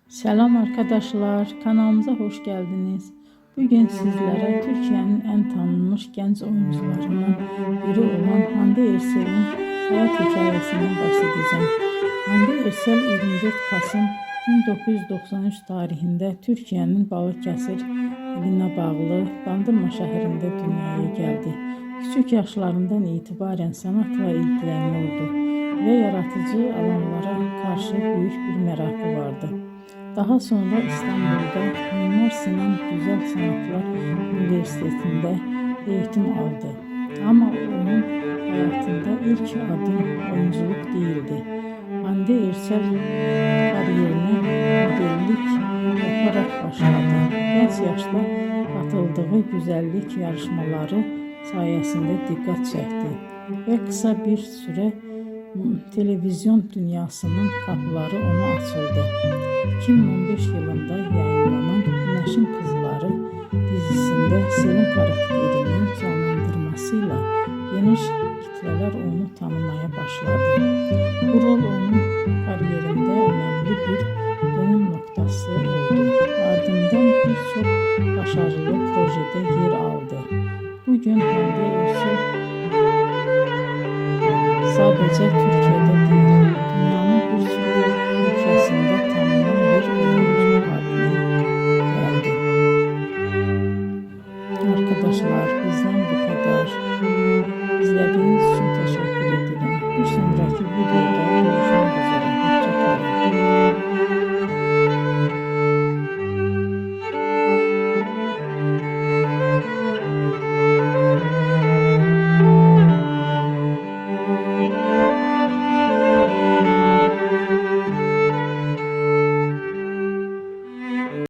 Selam arkadaşlar, kanalımıza hoş geldiniz. Bugün sizlere Türkiye'nin en tanınmış genç oyuncularından biri olan Hande Erçel'in hayat hikayesinden bahsedeceğim. Hande Erçel 24 Kasım 1993 tarihinde Türkiye'nin Balıkesir iline bağlı Bandırma şehrinde dünyaya geldi. Küçük yaşlarından itibaren sanatla ilgileniyordu ve yaratıcı alanlara karşı büyük bir merakı vardı. Daha sonra İstanbul'da Mimar Sinan Güzel Sanatlar Üniversitesi'nde eğitim aldı. Ama onun hayatında ilk adım oyunculuk değildi. Hande Erçel kariyerine modellik yaparak başladı. Genç yaşta katıldığı güzellik yarışmaları sayesinde dikkat çekti ve kısa bir süre televizyon dünyasının kapıları ona açıldı. 2015 yılında yayınlanan Güneşin Kızları dizisinde Selin karakterinin canlandırmasıyla geniş kitleler onu tanımaya başladı. Bu rol onun kariyerinde önemli bir dönüm noktası oldu. Ardından birçok başarılı projede yer aldı. Bugün Hande Erçel sadece Türkiye'de değil,